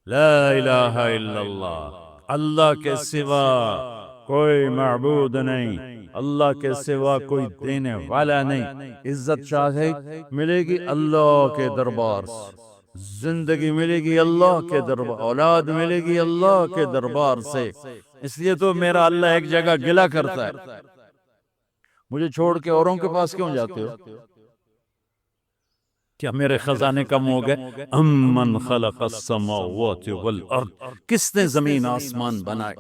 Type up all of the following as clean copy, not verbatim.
لا الہ الا اللہ، اللہ کے سوا کوئی معبود نہیں، اللہ کے سوا کوئی دینے والا نہیں۔ عزت چاہے ملے گی اللہ کے دربار سے، زندگی ملے گی اللہ کے دربار، اولاد ملے گی اللہ کے دربار سے۔ اس لیے تو میرا اللہ ایک جگہ گلا کرتا ہے، مجھے چھوڑ کے اوروں کے پاس کیوں جاتے ہو؟ کیا میرے خزانے کم ہو گئے؟ امن خلق السماوات والارض، کس نے زمین آسمان بنائے؟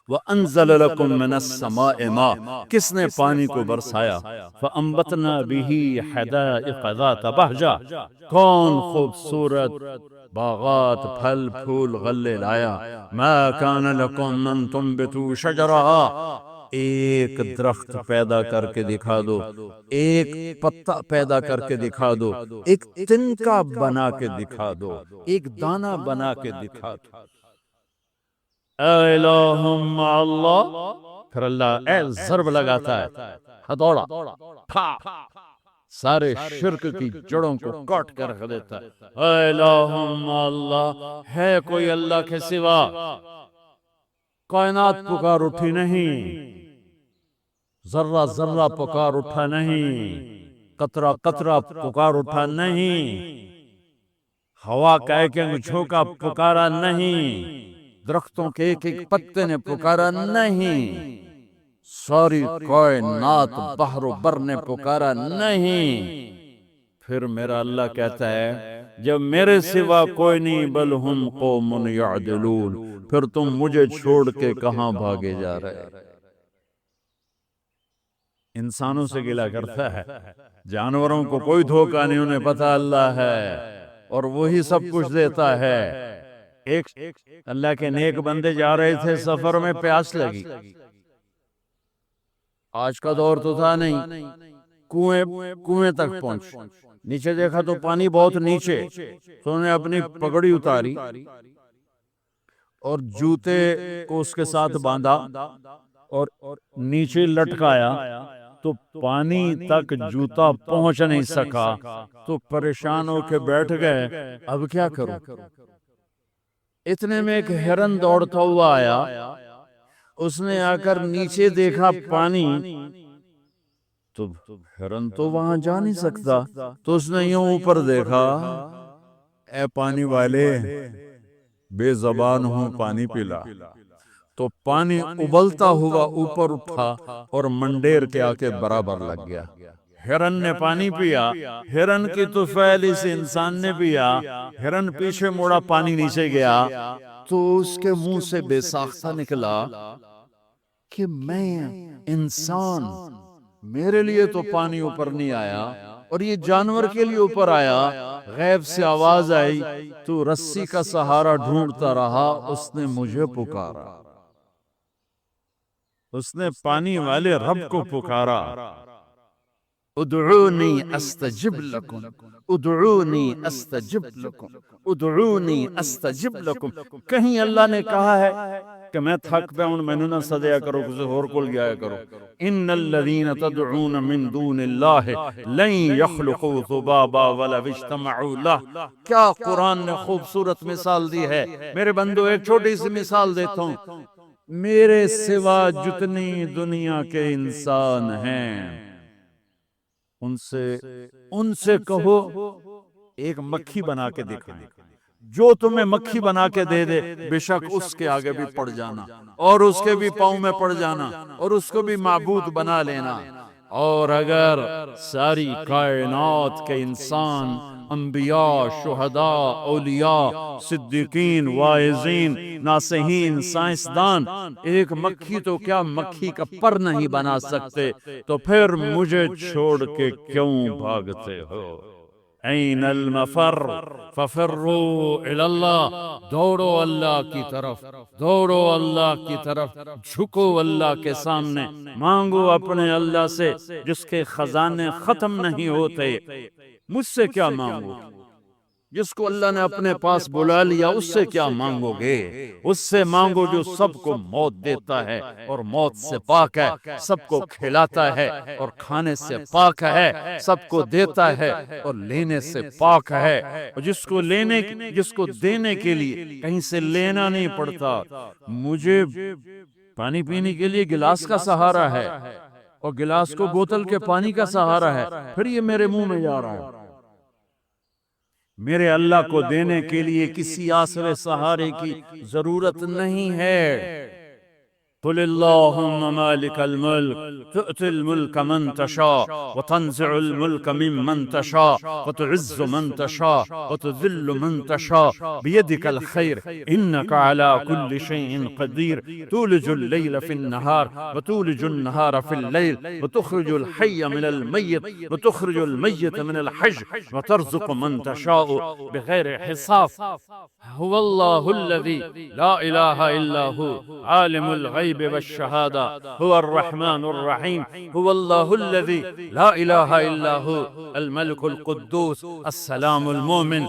وَأَنزَلَ لَكُم مِّنَ السَّمَاءِ مَاءً، کس نے پانی کو برسایا؟ فَأَنبَتْنَا بِهِ حَدَائِقَ ذَاتَ بَهْجَةٍ، کون خوبصورت باغات پھل پھول غلے لایا۔ مَا كَانَ لَكُمْ أَن تُنبِتُوا شَجَرَهَا، ایک درخت پیدا کر کے دکھا دو، ایک پتا پیدا کر کے دکھا دو، ایک تنکا بنا کے دکھا دو، ایک دانہ بنا کے دکھا دو۔ اے الہ مع اللہ، پھر اللہ اے ضرب لگاتا ہے، ہتھوڑا پھا، سارے شرک کی جڑوں کو کاٹ کر رکھ دیتا ہے۔ اے الہ مع اللہ، ہے کوئی اللہ کے سوا؟ کائنات پکار اٹھی نہیں، ذرہ ذرہ پکار اٹھا نہیں، قطرہ قطرہ پکار اٹھا نہیں، ہوا کا ایک ایک جھونکا پکارا نہیں، درختوں کے ایک ایک پتے نے پکارا نہیں، ساری کائنات بحر و بر نے پکارا نہیں۔ پھر میرا اللہ کہتا ہے جب میرے سوا کوئی نہیں، بل ہم قوم یعدلون، پھر تم مجھے چھوڑ کے کہاں بھاگے جا رہے؟ انسانوں سے گلہ کرتا ہے، جانوروں کو کوئی دھوکہ نہیں، انہیں پتہ اللہ ہے اور وہی سب کچھ دیتا ہے۔ ایک اللہ کے نیک بندے جا رہے تھے سفر میں، پیاس لگی، آج کا دور تو تھا نہیں، کنویں تک پہنچ، نیچے دیکھا تو پانی بہت نیچے، تو انہوں نے اپنی پگڑی اتاری اور جوتے کو اس کے ساتھ باندھا اور نیچے لٹکایا، تو پانی تک جوتا پہنچ نہیں سکا، تو پریشان ہو کے بیٹھ گئے، اب کیا کروں؟ اتنے میں ایک ہرن دوڑتا ہوا آیا، اس نے آ کر نیچے دیکھا پانی، تو ہرن تو وہاں جا نہیں سکتا، تو اس نے یوں اوپر دیکھا، اے پانی والے بے زبان ہوں، پانی پلا۔ تو پانی ابلتا ہوا اوپر اٹھا اور منڈیر کے آ کے برابر لگ گیا۔ ہرن نے پانی پیا، ہرن کی طفیل اس انسان نے پیا، ہرن پیچھے مڑا، پانی نیچے گیا، تو اس کے منہ سے بے ساختہ نکلا کہ میں انسان، میرے لیے تو پانی اوپر نہیں آیا اور یہ جانور کے لیے اوپر آیا۔ غیب سے آواز آئی، تو رسی کا سہارا ڈھونڈتا رہا، اس نے مجھے پکارا، اس نے پانی والے رب کو پکارا۔ ادعونی استجب لکم، ادعونی استجب لکم، ادعونی استجب لکم۔ کہیں اللہ نے کہا ہے کہ میں تھک پہ ہوں، میں نہ صدیا کرو، کسی اور کول گیا کرو۔ ان الذین تدعون من دون اللہ لن یخلقوا ذبابا ولو اجتمعوا لہ۔ کیا قرآن نے خوبصورت مثال دی ہے۔ میرے بندو ایک چھوٹی سی مثال دیتا ہوں، میرے سوا جتنی دنیا کے انسان ہیں ان سے کہو ایک مکھی بنا کے دکھائیں، جو تمہیں مکھی بنا کے دے دے بے شک اس کے آگے بھی پڑ جانا اور اس کے بھی پاؤں میں پڑ جانا اور اس کو بھی معبود بنا لینا۔ اور اگر ساری کائنات کے انسان، انبیاء، شہداء، اولیاء، صدیقین، واعظین، ناصحین، سائنسدان ایک مکھی تو کیا مکھی کا پر نہیں بنا سکتے، تو پھر مجھے چھوڑ کے کیوں بھاگتے ہو؟ این المفر ففروا الی اللہ، دوڑو اللہ کی طرف، دوڑو اللہ کی طرف، جھکو اللہ کے سامنے، مانگو اپنے اللہ سے جس کے خزانے ختم نہیں ہوتے۔ مجھ سے کیا مانگو؟ جس کو اللہ نے اپنے پاس بلا لیا اس سے کیا مانگو گے؟ اس سے مانگو جو سب کو موت دیتا ہے اور موت سے پاک ہے، سب کو کھلاتا ہے اور کھانے سے پاک ہے، سب کو دیتا ہے اور لینے سے پاک ہے، اور جس کو دینے کے لیے کہیں سے لینا نہیں پڑتا۔ مجھے پانی پینے کے لیے گلاس کا سہارا ہے اور گلاس کو بوتل کے پانی کا سہارا ہے، پھر یہ میرے منہ میں جا رہا ہے۔ میرے اللہ کو دینے کے لیے کسی آسرے سہارے کی ضرورت نہیں ہے۔ قل اللهم مالك الملك تؤتي الملك من تشاء وتنزع الملك ممن تشاء وتعز من تشاء وتذل من تشاء بيدك الخير إنك على كل شيء قدير تولج الليل في النهار وتولج النهار في الليل وتخرج الحي من الميت وتخرج الميت من الحي وترزق من تشاء بغير حساب هو الله الذي لا إله إلا هو عالم الغيب والشهادة هو الرحمن الرحيم هو الله الذي لا إله إلا هو الملك القدوس السلام المؤمن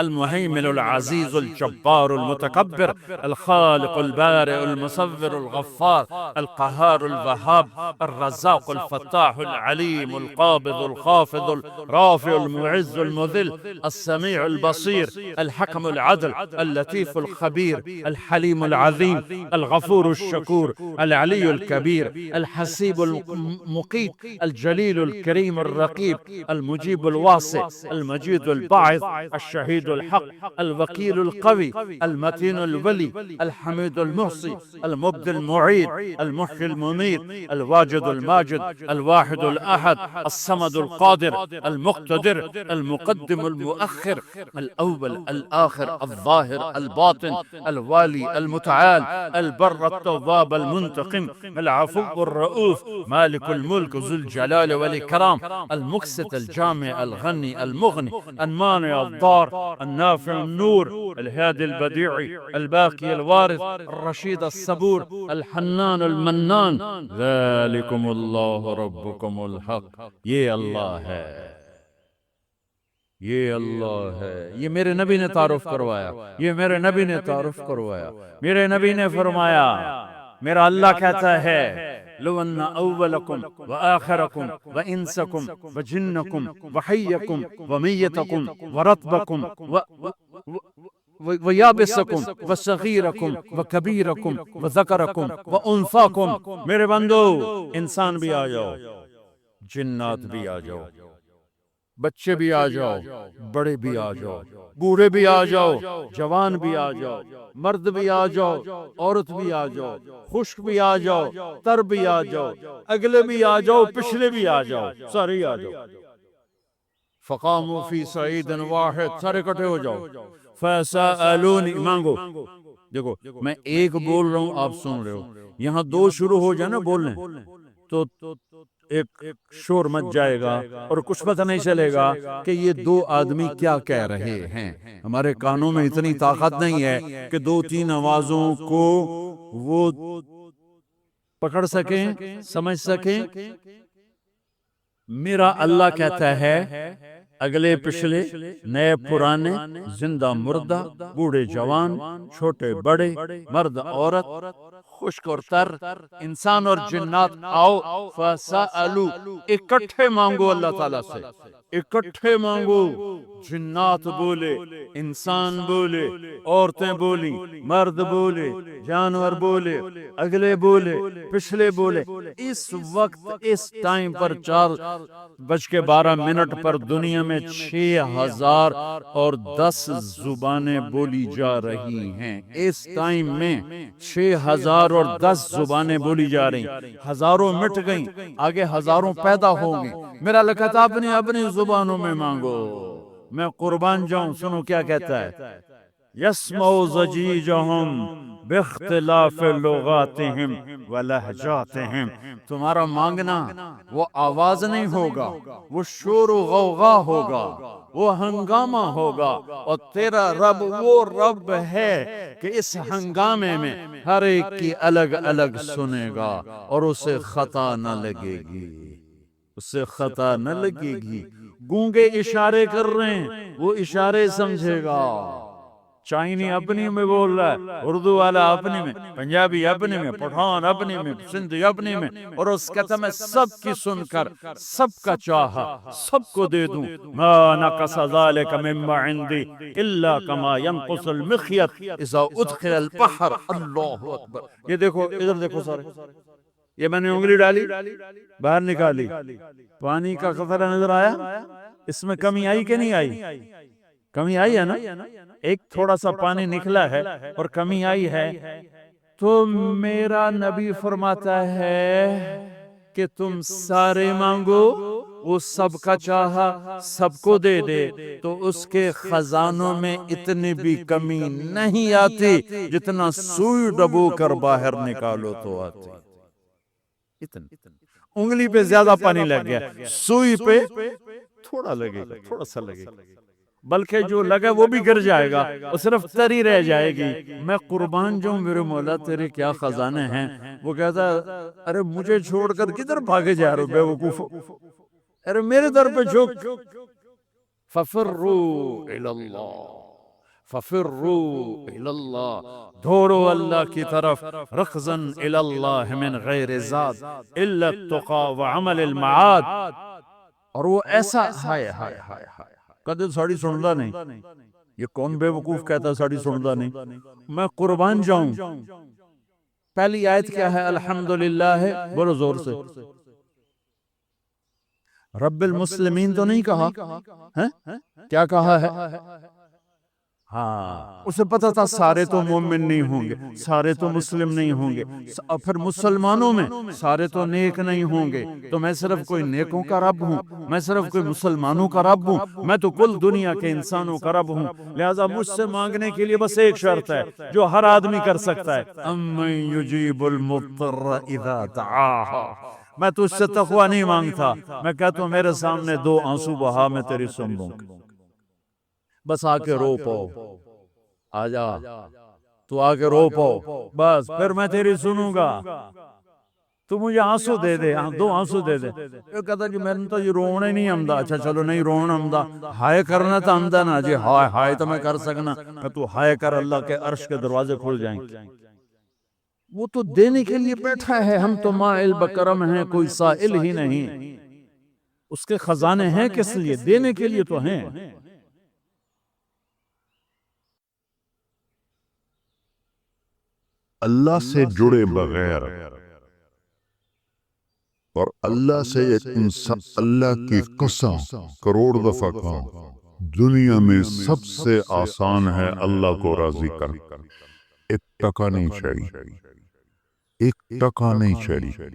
المهيمن العزيز الجبار المتكبر الخالق البارئ المصور الغفار القهار الوهاب الرزاق الفتاح العليم القابض الخافض الرافع المعز المذل السميع البصير الحكم العدل اللطيف الخبير الحليم العظيم الغفور الشكور العلي الكبير الحسيب المقيت الجليل الكريم الرقيب المجيب الواسع المجيد الباعث الشهيد الحق الوكيل القوي المتين الولي الحميد المحصي المبدي المعيد المحيي المميت الواجد الماجد الواحد الأحد الصمد القادر المقتدر المقدم المؤخر الأول الآخر الظاهر الباطن الوالي المتعال البر التواب المنتقم العفو الرؤوف مالك الملك ذو الجلال والإكرام المقسط الجامع الغني المغني المانع الضار النافع النور الهادي البديع الباقي الوارث الرشيد الصبور الحنان المنان ذلكم الله ربكم الحق یہ اللہ ہے، یہ اللہ ہے۔ یہ میرے نبی نے تعارف کروایا، یہ میرے نبی نے تعارف کروایا۔ میرے نبی نے فرمایا، میرا اللہ کہتا ہے لو ان اولکم وآخرکم وانسکم وجنکم وحیکم ومیتکم ورطبکم ویابسکم وصغیرکم وکبیرکم وذکرکم وانثاکم، میرے بندو انسان بھی آ جاؤ، جنات بھی آ جاؤ، بچے بھی آ جاؤ، بڑے بھی آ جاؤ، بوڑھے بھی آ جاؤ، جوان بھی آ جاؤ، مرد بھی آ جاؤ، عورت بھی آ جاؤ، خشک بھی آ جاؤ، تر بھی آ جاؤ، اگلے بھی آ جاؤ، پچھلے بھی آ جاؤ، سارے آ جاؤ۔ فقاموا فی صعید واحد، سارے اکٹھے ہو جاؤ۔ فسألونی، مانگو۔ دیکھو میں ایک بول رہا ہوں، آپ سن رہے ہو، یہاں دو شروع ہو جائے نا بولنے تو ایک شور مچ جائے گا اور کچھ پتہ نہیں چلے گا کہ یہ دو آدمی کیا کہہ رہے ہیں۔ ہمارے کانوں میں اتنی طاقت نہیں ہے کہ دو تین آوازوں کو وہ پکڑ سکیں، سمجھ سکیں۔ میرا اللہ کہتا ہے اگلے پچھلے، نئے پرانے، زندہ مردہ، بوڑھے جوان، چھوٹے بڑے، مرد عورت، خشک اور تر، انسان اور جنات آؤ فسألو، اکٹھے مانگو اللہ تعالیٰ سے، اکٹھے مانگو۔ جنات بولے، انسان بولے، عورتیں بولی، مرد بولے، جانور بولے، اگلے بولے، پچھلے بولے۔ اس وقت اس ٹائم پر 4:12 پر دنیا میں 6010 زبانیں بولی جا رہی ہیں۔ اس ٹائم میں 6010 زبانیں بولی جا رہی ہیں۔ ہزاروں مٹ گئیں، آگے ہزاروں پیدا ہوں گے۔ میرا اللہ کہتا ہے اپنی زبانوں میں مانگو، میں قربان جاؤں۔ سنو کیا کہتا ہے، یسمع ضجیجہم باختلاف لغاتہم ولہجاتہم۔ تمہارا مانگنا وہ آواز نہیں ہوگا، وہ شور و غوغا ہوگا، وہ ہنگامہ ہوگا، اور تیرا رب وہ رب ہے کہ اس ہنگامے میں ہر ایک کی الگ الگ سنے گا اور اسے خطا نہ لگے گی، اسے خطا نہ لگے گی۔ گونگے اشارے کر رہے ہیں، وہ اشارے سمجھے گا۔ چائنی اپنی میں بول رہا ہے، اردو والا اپنی میں، پنجابی اپنی میں، پٹھان اپنی میں، سندھی اپنی میں، اور اس کہتا میں سب کی سن کر سب کا چاہا سب کو دے دوں۔ ما نقص ذلك مما عندي الا كما ينقص المخيط اذا ادخل البحر۔ اللہ اکبر۔ یہ دیکھو، ادھر دیکھو سارے، یہ میں نے انگلی ڈالی باہر نکالی، پانی کا قطرہ نظر آیا، اس میں کمی آئی کہ نہیں آئی؟ کمی آئی ہے نا، ایک تھوڑا سا پانی نکلا ہے اور کمی آئی ہے، تو میرا نبی فرماتا ہے کہ تم سارے مانگو، وہ سب کا چاہا سب کو دے دے، تو اس کے خزانوں میں اتنی بھی کمی نہیں آتی جتنا سوئی ڈبو کر باہر نکالو تو آتی۔ انگلی پہ زیادہ پانی لگ گیا، سوئی پہ تھوڑا لگے گا، تھوڑا سا لگے گا، بلکہ جو لگا وہ بھی گر جائے گا، وہ صرف تری رہ جائے گی۔ میں قربان جاؤں میرے مولا تیرے کیا خزانے ہیں۔ وہ کہتا ارے مجھے چھوڑ کر کدھر بھاگے جا رہے ہو بے وقوف، ارے میرے در پہ جھک۔ ففروا الی اللہ، ففروا الی اللہ، دھورو اللہ کی طرف، رخزن الی اللہ من غیر زاد الا التقى وعمل المعاد۔ اور وہ ایسا ہائے ہائے ہائے ہائے، کدے ساڑی سندا نہیں، یہ کون بے وقوف کہتا ساڑی سندا نہیں؟ میں قربان جاؤں۔ پہلی آیت کیا ہے؟ الحمدللہ ہے، بولو زور سے۔ رب المسلمین تو نہیں کہا، کیا کہا ہے؟ ہاں، اسے پتا تھا سارے تو مومن نہیں ہوں گے، سارے تو مسلم نہیں ہوں گے، پھر مسلمانوں میں سارے تو نیک نہیں ہوں گے، تو میں صرف کوئی نیکوں کا رب ہوں، میں صرف کوئی مسلمانوں کا رب ہوں، میں تو کل دنیا کے انسانوں کا رب ہوں۔ لہذا مجھ سے مانگنے کے لیے بس ایک شرط ہے جو ہر آدمی کر سکتا ہے، امن یجیب المضطر اذا دعاہا۔ میں تو اس سے تقوی نہیں مانگتا، میں کہتا ہوں میرے سامنے دو آنسو بہا، میں تیری سن لوں گا، بس آ کے رو پاؤ، آ جا تو آ کے رو پاؤ، بس پھر میں تیری سنوں گا، تو مجھے آنسو دے دے، دو آنسو دے دے۔ یہ کہتا کہ میں نے تو یہ رونا ہی نہیں آمدا۔ اچھا چلو نہیں رونا آمدا، ہائے کرنا تو آمدا نا جی، ہائے ہائے تو میں کر سکنا، کہ تو ہائے کر اللہ کے عرش کے دروازے کھل جائیں گے۔ وہ تو دینے کے لیے بیٹھا ہے، ہم تو مائل بکرم ہیں، کوئی سائل ہی نہیں۔ اس کے خزانے ہیں کس لیے؟ دینے کے لیے تو ہیں۔ اللہ سے جڑے بغیر اور اللہ سے ایک انسان اللہ کی قسم کروڑ دفعہ کہا، دنیا میں سب سے آسان ہے اللہ کو راضی کرنا۔ ایک ٹکا نہیں چاہیے، ایک ٹکا نہیں چاہیے،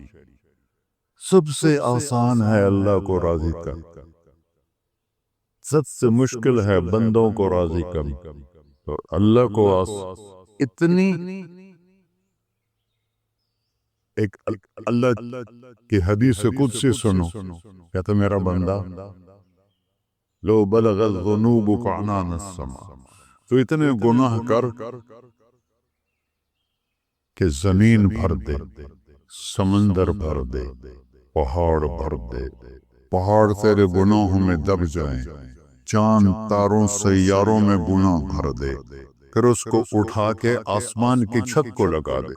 سب سے آسان ہے اللہ کو راضی کرنا، سب سے مشکل ہے بندوں کو راضی کرنا۔ اور اللہ کو اتنی ایک اللہ کی حدیث قدسی سنو، کہتا میرا بندہ لو بلغت ذنوبک عنان السماء، تو اتنے گناہ کر کہ زمین بھر دے، سمندر بھر دے، پہاڑ بھر دے، پہاڑ تیرے گناہوں میں دب جائیں، چاند تاروں سیاروں میں گناہ بھر دے، پھر اس کو اٹھا کے آسمان کی چھت کو لگا دے۔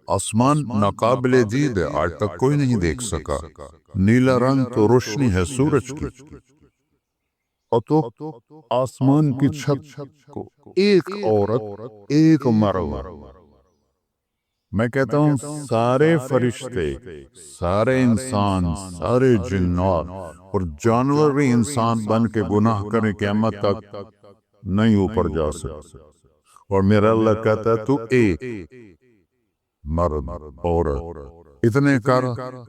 آسمان ناقابل دید ہے، آج تک کوئی نہیں دیکھ سکا، نیلا رنگ تو روشنی ہے سورج کی، اور تو آسمان کی چھت کو ایک عورت، ایک مرد، میں کہتا ہوں سارے فرشتے، سارے انسان، سارے جنات اور جانور بھی انسان بن کے گناہ کریں قیامت تک نہیں اوپر جا سکتے، اور میرا اللہ کہتا ہے تو ایک مرد عورت اتنے کر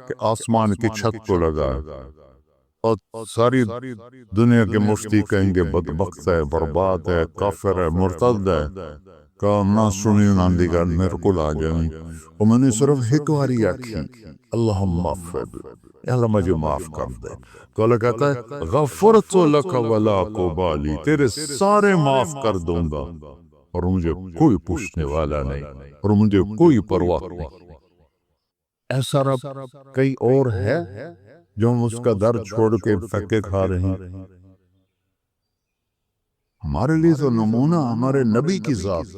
کہ آسمان کی چھت کو لگا، اور ساری دنیا کے مفتی کہیں گے بدبخت ہے، برباد ہے، کافر ہے، مرتد ہے، کہا نہ سنی نہ دیگر میرے کو لا جائیں، اور میں نے صرف ایک باری آکھی اللہم اغفر، اللہ مجھے معاف کر دے، تو اللہ کہتا ہے غفرت لک ولا قبالی، تیرے سارے معاف کر دوں گا اور مجھے کوئی پوچھنے والا نہیں، اور مجھے کوئی پرواہ نہیں۔ ایسا رب کئی اور ہے جو ہم اس کا در چھوڑ کے پھکے کھا رہے ہیں. ہمارے لیے تو نمونہ ہمارے نبی کی ذات،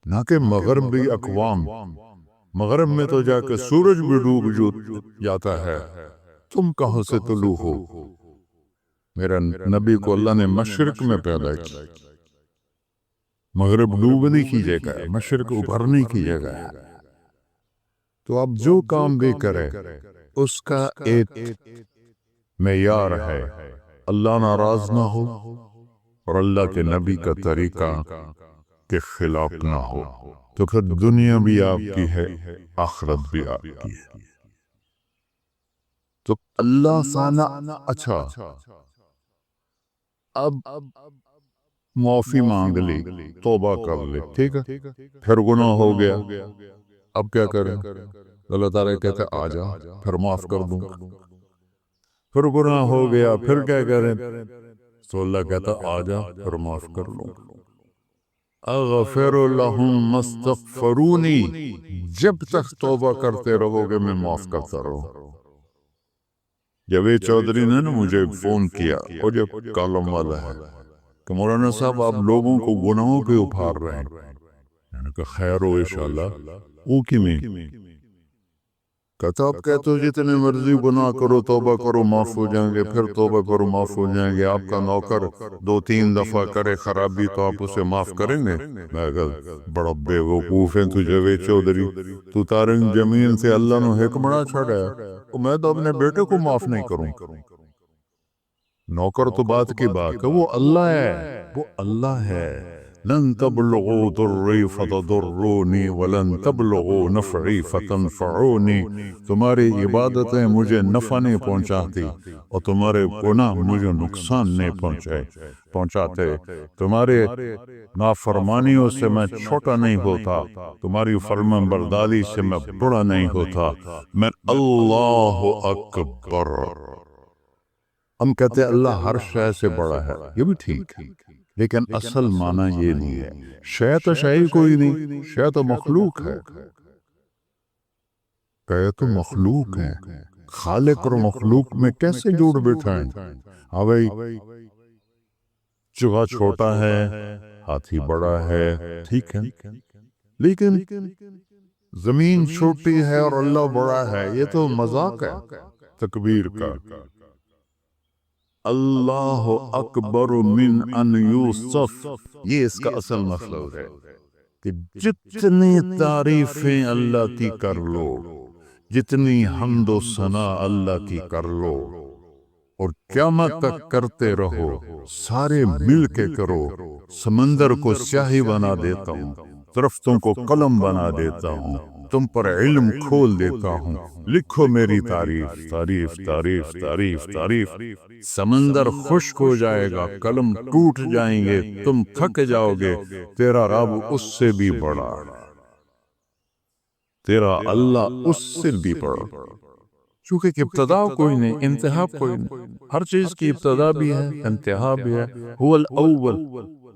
نہ کہ مغربی اقوام. مغرب میں تو جا کے سورج بھی ڈوب جاتا ہے، تم کہاں سے طلوع ہو؟ میرا نبی کو اللہ نے مشرق میں پیدا کیا. مغرب ڈوبنے کی جگہ ہے، مشرق ابھرنے کی جگہ ہے. تو آپ جو کام بھی کریں اس کا ایک معیار ہے، اللہ ناراض نہ ہو اور اللہ کے نبی کا طریقہ کے خلاف نہ ہو، تو پھر دنیا بھی آپ کی ہے، آخرت بھی آپ کی ہے. تو اللہ سانا اچھا اب معافی مانگ لی، توبہ کر لی، ٹھیک ہے، پھر گناہ ہو گیا، اب کیا کریں؟ اللہ تعالیٰ کہتے آ جا پھر معاف کر دوں. پھر گناہ ہو گیا، پھر کیا کریں؟ تو اللہ کہتا آ جا پھر معاف کر لوں. اغفر لہم مستغفرونی، جب تک توبہ کرتے رہو گے میں معاف کرتا رہوں. جاوید چودھری نے نا مجھے فون کیا، اور جب کالم والا ہے کہ مولانا صاحب آپ لوگوں کو گناہوں پہ اٹھار رہے ہیں. میں نے کہا خیر ہو انشاءاللہ. او کی میں کہتا آپ کہتے ہو جتنے مرضی گناہ کرو توبہ کرو معاف ہو جائیں گے، پھر توبہ کرو معاف ہو جائیں گے. آپ کا نوکر 2-3 دفعہ کرے خرابی تو آپ اسے معاف کریں گے؟ میں کہا بڑا بے وقوف ہے تو جاوید چودھری، تو تارنگ زمین سے اللہ نے حکمراں چھڑا ہے، میں تو اپنے بیٹے کو معاف نہیں کروں. نوکر تو بات کی بات ہے، وہ اللہ ہے، وہ اللہ ہے. لن تبلغوا ضری فتضرونی ولن تبلغوا نفعی فتنفعونی. تمہاری عبادتیں مجھے نفع نہیں پہنچاتی اور تمہارے گناہ مجھے نقصان نہیں پہنچاتے. تمہارے نافرمانیوں سے میں چھوٹا نہیں ہوتا، تمہاری فرمانبرداری سے میں بڑا نہیں ہوتا. میں اللہ اکبر. ہم کہتے ہیں اللہ ہر شے سے بڑا ہے، یہ بھی ٹھیک ہے، لیکن اصل معنی یہ نہیں ہے. شے تو شے ہی کوئی نہیں، شے تو مخلوق ہے. کہ تو مخلوق ہے، خالق اور مخلوق میں کیسے جوڑ بیٹھائیں؟ ہاں بھائی، چوہا چھوٹا ہے، ہاتھی بڑا ہے، ٹھیک ہے، لیکن زمین چھوٹی ہے اور اللہ بڑا ہے، یہ تو مذاق ہے تکبیر کا. اللہ اکبر من ان یوصف، یہ اس کا اصل مطلب ہے کہ جتنی تعریفیں اللہ کی کر لو، جتنی حمد و ثنا اللہ کی کر لو اور قیامت تک کرتے رہو، سارے مل کے کرو. سمندر کو سیاہی بنا دیتا ہوں، درختوں کو قلم بنا دیتا ہوں، تم پر علم کھول دیتا ہوں، لکھو میری تعریف تعریف تعریف تعریف تعریف. سمندر خشک ہو جائے گا، قلم ٹوٹ جائیں گے، تم تھک جاؤ گے، تیرا رب اس سے بھی بڑا، تیرا اللہ اس سے بھی بڑا. چونکہ ابتدا کوئی نہیں، انتہا کوئی نہیں. ہر چیز کی ابتدا بھی ہے، انتہا بھی ہے. هو الاول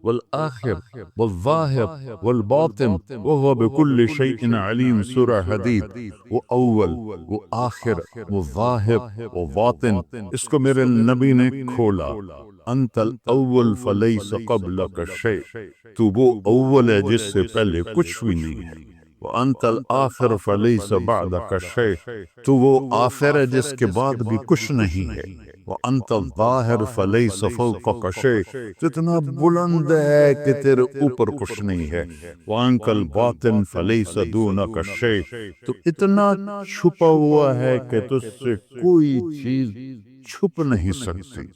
والآخر والظاہر والباطن وهو بكل شيء علیم. سورہ حدید. وہ اول، وہ آخر، وہ ظاہر، وہ باطن. اس کو میرے نبی نے کھولا. انت الاول فلیس قبلک شیء، تو وہ اول ہے جس سے پہلے کچھ بھی نہیں ہے. وَأَنْتَ الْآخِرُ فَلَيْسَ بَعْدَكَ شَيْءٌ، تو وہ آخر ہے جس کے بعد بھی کچھ نہیں ہے. وَأَنْتَ الظَّاهِرُ فَلَيْسَ فَوْقَكَ شَيْءٌ، اتنا بلند ہے کہ تیرے اوپر کچھ نہیں ہے. وَأَنْتَ الْبَاطِنُ فَلَيْسَ دُونَكَ شَيْءٌ، تو اتنا چھپا ہوا ہے کہ تجھ سے کوئی چیز چھپ نہیں سکتی.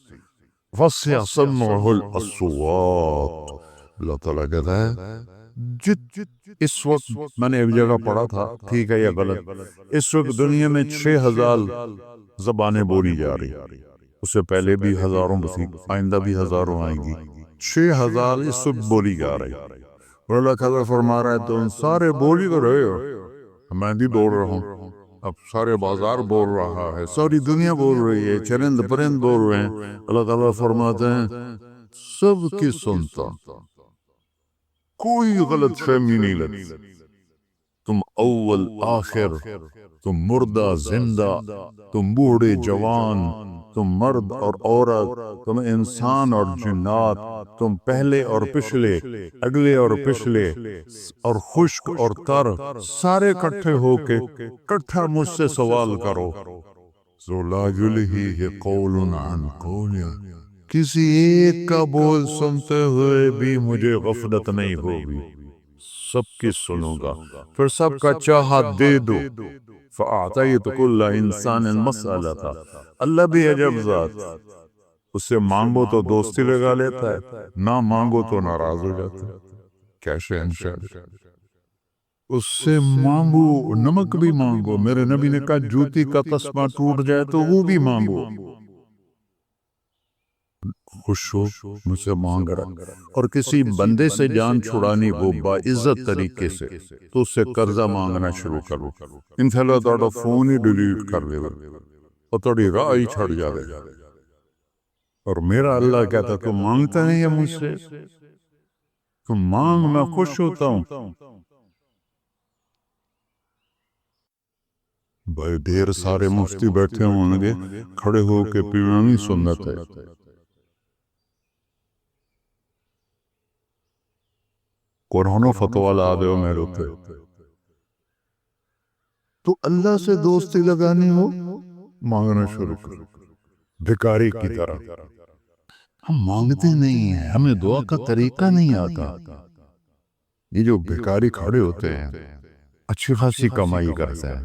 وَسِعَ سَمْعُهُ الْأَصْوَاتُ، اللہ تعالیٰ کہتا ہے اس وقت میں نے ایک جگہ پڑھا تھا، ٹھیک ہے یا غلط، اس وقت دنیا میں 6000 زبانیں بولی جا رہی. اس سے پہلے بھی ہزاروں بسی، آئندہ بھی ہزاروں آئیں گی. 6000 اس وقت بولی جا رہی. اور اللہ تعالیٰ فرما رہا ہے تم سارے بولی تو رہے ہو، میں بھی بول رہا ہوں، اب سارے بازار بول رہا ہے، ساری دنیا بول رہی ہے، چرند پرند بول رہے ہیں. اللہ تعالیٰ فرماتے ہیں سب کی سنتا، کوئی غلط فہمی نہیں لگتی. تم اول آخر، تم مردہ زندہ، تم بوڑھے جوان، تم مرد اور عورت، تم انسان اور جنات، تم پہلے اور پچھلے، اگلے اور پچھلے، اور خشک اور تر، سارے اکٹھے ہو کے اکٹھا مجھ سے سوال کرو۔ ذو لا یلہیہ قول عن قول، کسی ایک کا بول سنتے ہوئے بھی مجھے غفلت نہیں ہوگی، سب کی سنوں گا، پھر سب کا چاہا دے دو۔ فَأَعْطَيْتُ كُلَّ إِنسَانٍ مَسْأَلَةً، اللہ بھی عجب ذات، اس سے مانگو تو دوستی لگا لیتا ہے، نہ مانگو تو ناراض ہو جاتا ہے۔ کیا شہنشاہ، اس سے مانگو، نمک بھی مانگو، میرے نبی نے کہا جوتی کا تسمہ ٹوٹ جائے تو وہ بھی مانگو، خوش ہو مجھ سے مانگ رہا۔ اور کسی بندے سے جان چھڑانی ہو باعزت طریقے سے تو اس سے قرضہ مانگنا شروع کرو، انشاءاللہ تھوڑا فون ہی ڈیلیٹ کر دے اور تھوڑی راہ ہی چھڑ جاوے۔ اور میرا اللہ کہتا تو مانگتا نہیں ہے مجھ سے، تو مانگ، میں خوش ہوتا ہوں۔ بھائی ڈھیر سارے مفتی بیٹھے ہوں گے، کھڑے ہو کے پیرانی سنت ہے۔ قرآن و فتویٰ لا دے میرے اوپر، تو اللہ سے دوستی لگانی ہو مانگنا شروع کرو، بھکاری کی طرح۔ ہم مانگتے نہیں ہیں، ہمیں دعا کا طریقہ نہیں آتا۔ یہ جو بھکاری کھڑے ہوتے ہیں اچھی خاصی کمائی کرتے ہیں،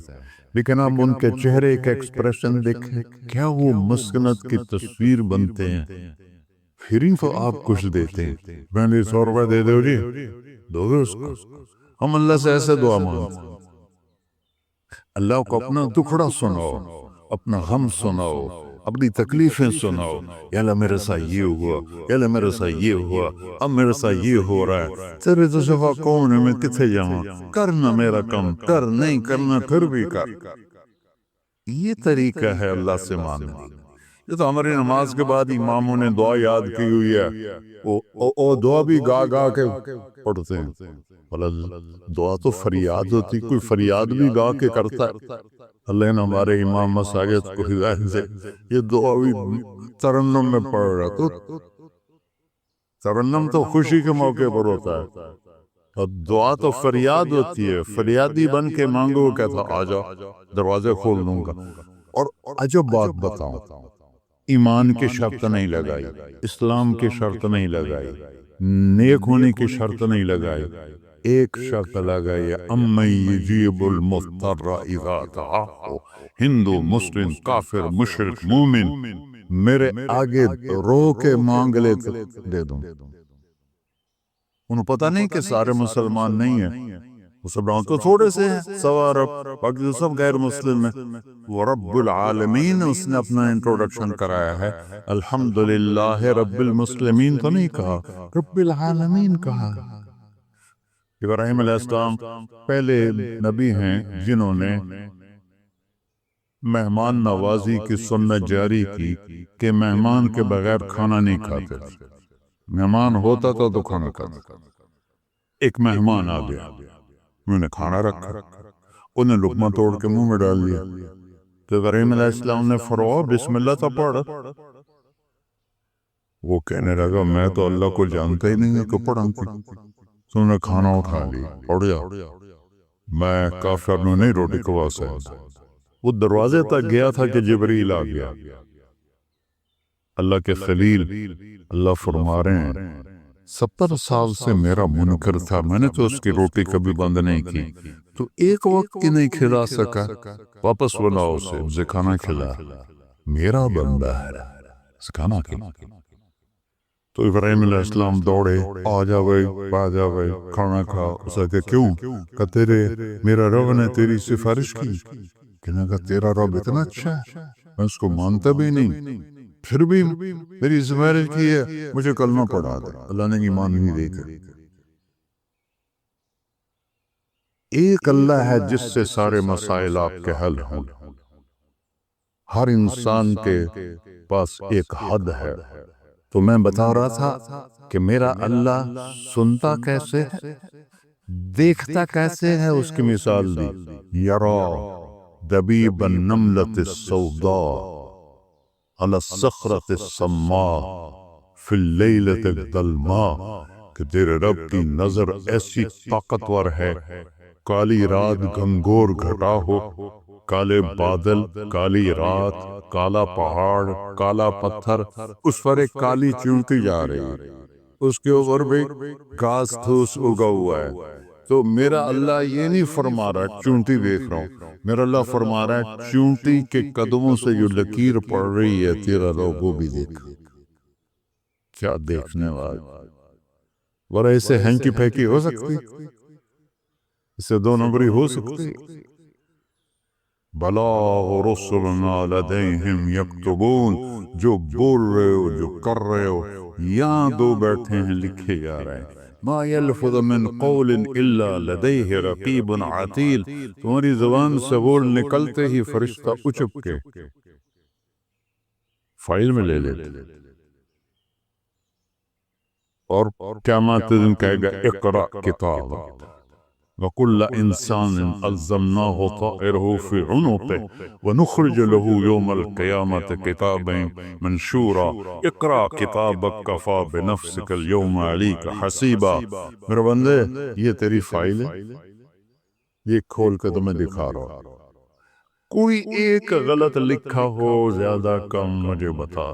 لیکن آپ ان کے چہرے کا ایکسپریشن دیکھیں، کیا وہ مسکنت کی تصویر بنتے ہیں۔ پھر ہی تو آپ کچھ دیتے ہیں، میں نے 100 روپے دے دو جی، دو گے اس کو۔ ہم اللہ سے ایسے دعا مانگتے ہیں، اللہ کو اپنا دکھڑا سناؤ، اپنا غم سناؤ، اپنی تکلیفیں سناؤ، یا اللہ میرے ساتھ یہ ہوا، یا اللہ میرے ساتھ یہ ہوا، اب میرے ساتھ یہ ہو رہا ہے، تیرے تو شفا کون ہے، میں کتنے جاؤں، کرنا میرا کم، کر نہیں کرنا پھر بھی کر۔ یہ طریقہ ہے اللہ سے مانگنا۔ یہ تو ہماری نماز کے بعد اماموں نے دعا یاد کی ہوئی ہے، وہ دعا بھی گا گا کے پڑھتے ہیں۔ دعا تو فریاد ہوتی، کوئی فریاد بھی گا کے کرتا ہے۔ اللہ نے ہمارے امام مساجد کو ہدایت دے، یہ دعا بھی ترنم میں پڑھ رہا، تو ترنم تو خوشی کے موقع پر ہوتا ہے، اور دعا تو فریاد ہوتی ہے، فریادی بن کے مانگو، کہتا آجا دروازے کھول دوں گا۔ اور عجب بات بتاؤں، ایمان کی شرط نہیں لگائی، اسلام کی شرط نہیں لگائی، نیک ہونے کی شرط نہیں لگائی، ایک شرط لگائی، اَمَّن یُجِیبُ الْمُضْطَرَّ اِذَا دَعَاهُ، ہندو، مسلم، کافر، مشرک، مومن، میرے آگے رو کے مانگ لے تو دے دوں۔ انہوں پتہ نہیں کہ سارے مسلمان نہیں ہیں، مسلمان تو تھوڑے سے ہیں، سوا رب، باقی تو سب غیر مسلم ہیں۔ وہ رب العالمین اس نے اپنا انٹروڈکشن کرایا ہے، الحمدللہ رب المسلمین تو نہیں کہا، رب العالمین کہا۔ ابراہیم علیہ السلام پہلے نبی ہیں جنہوں نے مہمان نوازی کی سنت جاری کی کہ مہمان کے بغیر کھانا نہیں کھاتے، مہمان ہوتا تو کھانا کھاتا۔ ایک مہمان آ گیا، انہوں نے کھانا رکھا، انہیں لقمہ توڑ کے منہ میں ڈال دیا، تو ابراہیم علیہ السلام نے فرمایا بسم اللہ تو پڑھ۔ وہ کہنے لگا میں تو اللہ کو جانتا ہی نہیں کہ پڑھا کی، تو انہوں نے کھانا اٹھا لی، اڑ جا، میں کافر نے نہیں روٹی کھوا سکتا۔ وہ دروازے تک گیا تھا کہ جبریل آ گیا، اللہ کے خلیل، اللہ فرما رہے ہیں 70 سال سے میرا منکر تھا، میں نے تو اس کی روٹی کبھی بند نہیں کی، تو ایک وقت کی نہیں کھلا سکا، واپس بلاؤ اسے کھانا کھلا، میرا بندہ ہے، کھانا کھلا۔ تو ابراہیم علیہ السلام دوڑے، آ جا بھائی کھانا کھا۔ اسے کہ کیوں؟ کہ تیرے میرا رب نے تیری سفارش کی۔ کہنے کا تیرا رب اتنا اچھا ہے، میں اس کو مانتا بھی نہیں، پھر بھی میری سفارش کی ہے، مجھے کلمہ پڑھا دے۔ اللہ نے ایمان نہیں دے کر۔ ایک اللہ ہے جس سے سارے مسائل آپ کے حل ہوں۔ ہر انسان کے پاس ایک حد ہے، تو میں بتا رہا تھا کہ میرا اللہ سنتا کیسے ہے، دیکھتا کیسے ہے اس کی مثال دی، یرا دبیب النملۃ السوداء علی الصخرۃ السماء فی اللیلۃ الظلماء، کہ تیرے رب کی نظر ایسی طاقتور ہے، کالی رات گھنگور گھٹا ہو، کالے بادل، کالی رات، کالا پہاڑ، کالا پتھر، اس پر ایک کالی چونٹی جا رہی ہے، اس کے اوپر بھی گھاس پھوس اگا ہوا ہے۔ تو میرا اللہ یہ نہیں فرما رہا چونٹی دیکھ رہا ہوں، میرا اللہ فرما رہا ہے چونٹی کے قدموں سے جو لکیر پڑ رہی ہے تیرا رب وہ بھی دیکھ۔ کیا دیکھنے والا، ورہ اسے ہینکی پھینکی ہو سکتی، اسے دو نمبری ہو سکتی؟ بلا رسلنا لدیہم یکتبون، جو بول رہے ہو، جو کر رہے ہو، یہاں دو بیٹھے ہیں لکھے جا رہے ہیں۔ ما یلفظ من قول الا لدیہ رقیب عتید، تمہاری زبان سے بول نکلتے ہی فرشتہ اچپ کے فائل میں لے لیتے، اور قیامت دن کہے گا اقرأ کتابک وَكُلَّ إِنسَانٍ أَلْزَمْنَاهُ طَائِرَهُ فِي عُنُقِهِ وَنُخْرِجُ لَهُ يَوْمَ الْقِيَامَةِ كِتَابًا مَنْشُورًا اقرأ كِتَابَكَ كَفَى بِنَفْسِكَ الْيَوْمَ عَلَيْكَ حَسِيبًا۔ میرے بندے یہ تیری فائل ہے، یہ کھول کے تمہیں دکھا رہا ہوں، کوئی ایک غلط لکھا ہو زیادہ کم مجھے بتا۔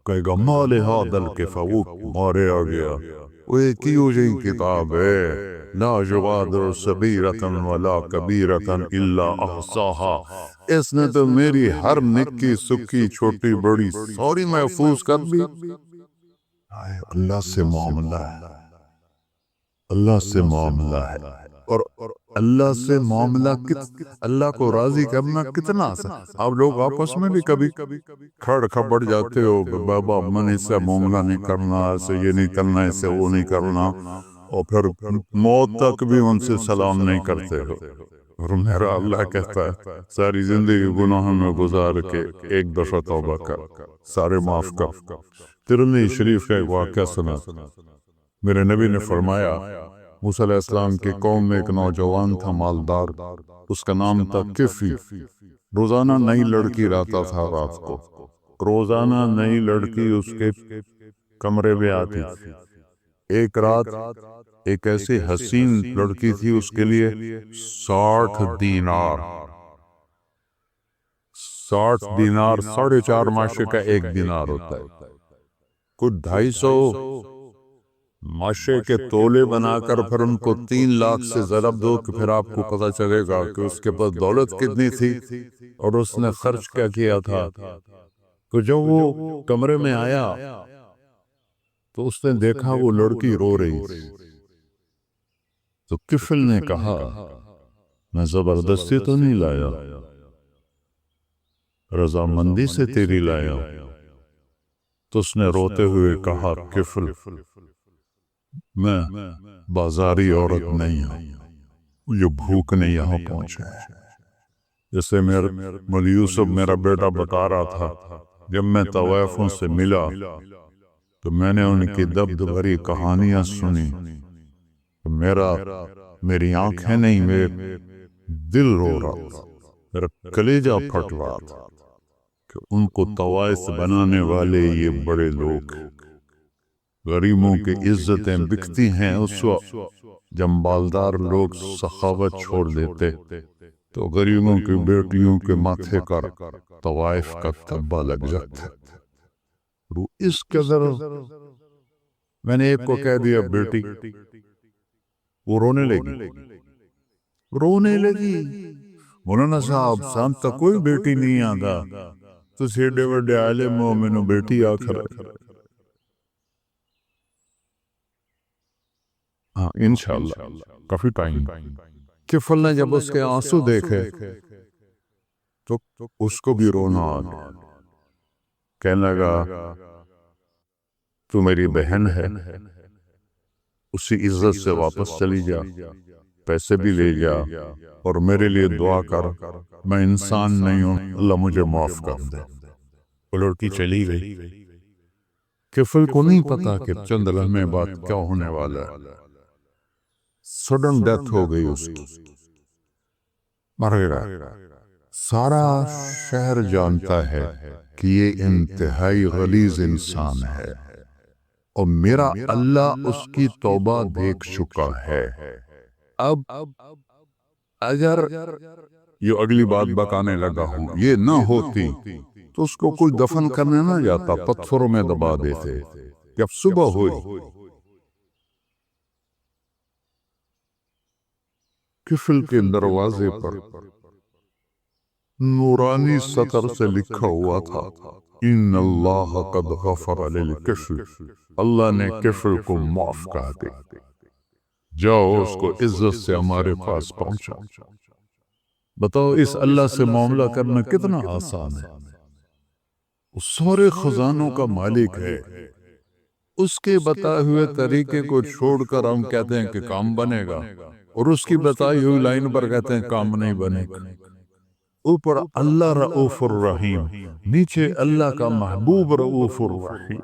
کہے گا مال ہادل کے فوق مارے آ گیا، وہ ایک ہی ہو جائیں کتاب ہے، لا یغادر صغیرۃ ولا کبیرۃ الا احصاها، اس نے تو میری ہر نکی سکی چھوٹی بڑی ساری محفوظ کر دی۔ اللہ سے معاملہ ہے، اللہ سے معاملہ ہے، اور اللہ سے معاملہ اللہ کو راضی کرنا کتنا آسان۔ آپ لوگ آپس میں بھی کبھی کھڑ کھپڑ جاتے ہو، بابا من اس سے معاملہ نہیں کرنا، اسے یہ نہیں کرنا، اسے وہ نہیں کرنا، اور پھر موت تک بھی ان سے سلام نہیں کرتے ہو۔ اور میرا اللہ کہتا ہے ساری زندگی گناہوں میں گزار کے ایک دفعہ توبہ کر، سارے معاف کر۔ ترمذی شریف کا ایک واقعہ سنا، میرے نبی نے فرمایا موسیٰ علیہ السلام کی قوم میں ایک نوجوان تھا مالدار، اس کا نام تھا کفی، روزانہ نئی لڑکی لاتا تھا رات کو، روزانہ نئی لڑکی اس کے کمرے میں آتی تھی۔ ایک رات ایک ایسی حسین لڑکی تھی، اس کے لیے 60 دینار 4.5 ماشے کا ایک دینار ہوتا ہے، کچھ 250 ماشے کے تولے بنا کر پھر ان کو 3 لاکھ سے ضرب دو کہ پھر آپ کو پتہ چلے گا کہ اس کے پاس دولت کتنی تھی اور اس نے خرچ کیا کیا تھا۔ تو جب وہ کمرے میں آیا تو اس نے دیکھا وہ لڑکی رو رہی تھی، تو کفل نے کہا میں زبردستی تو نہیں لایا، رضامندی سے تیری لایا۔ تو اس نے روتے ہوئے کہا کفل میں بازاری عورت نہیں ہوں، یہ بھوک نے یہاں پہنچا ہے۔ جیسے مولوی یوسف میرا بیٹا بتا رہا تھا، جب میں طوائفوں سے ملا تو میں نے ان کی دبد بھری کہانیاں سنی، میری آنکھیں نہیں، میرے دل رو رہا تھا، میرا کلیجہ پھٹ رہا تھا کہ ان کو طوائف بنانے والے یہ بڑے لوگ، غریبوں کی عزتیں بکتی ہیں اس وقت جب مالدار لوگ سخاوت چھوڑ دیتے تو غریبوں کی بیٹیوں کے ماتھے پر طوائف کا تھبا لگ جاتا۔ اس قدر میں نے ایک کو کہہ دیا بیٹی، وہ رونے لگی، مولانا صاحب سام تک کوئی بیٹی نہیں آتا، تو سیڈے وڈے عالم ہو، میں نے بیٹی آخر۔ ہاں انشاءاللہ کافی ٹائم۔ کفل نے جب اس کے آنسو دیکھے تو اس کو بھی رونا آ گیا، کہنے لگا تو میری بہن ہے، اسی عزت سے واپس چلی جا، پیسے بھی لے جا اور میرے لیے دعا کر، میں انسان نہیں ہوں، اللہ مجھے معاف کر دے۔ وہ لڑکی چلی گئی۔ کفل کو نہیں پتا کہ چند لمحے بعد کیا ہونے والا ہے۔ سڈن ڈیتھ ہو گئی اس کی، مر گیا۔ سارا شہر جانتا ہے کہ یہ انتہائی غلیظ انسان ہے، اور میرا اللہ اس کی توبہ دیکھ چکا ہے۔ اب اگر یہ اگلی بات بتانے لگا ہوں، یہ نہ ہوتی تو اس کو کوئی دفن کرنے نہ جاتا، پتھروں میں دبا دیتے۔ جب صبح ہوئی، کفل کے دروازے پر نورانی سطر سے لکھا ہوا تھا، ان اللہ قد غفر للکفل، اللہ نے کفل کو معاف کر دے، جاؤ اس کو عزت سے ہمارے پاس پہنچا۔ بتاؤ اس اللہ سے معاملہ کرنا کتنا آسان ہے۔ وہ سارے خزانوں کا مالک ہے، اس کے بتائے ہوئے طریقے کو چھوڑ کر ہم کہتے ہیں کہ کام بنے گا، اور اس کی بتائی ہوئی لائن پر کہتے ہیں کام نہیں بنے گا۔ اوپر اللہ رؤوف الرحیم، نیچے اللہ کا محبوب رؤوف الرحیم۔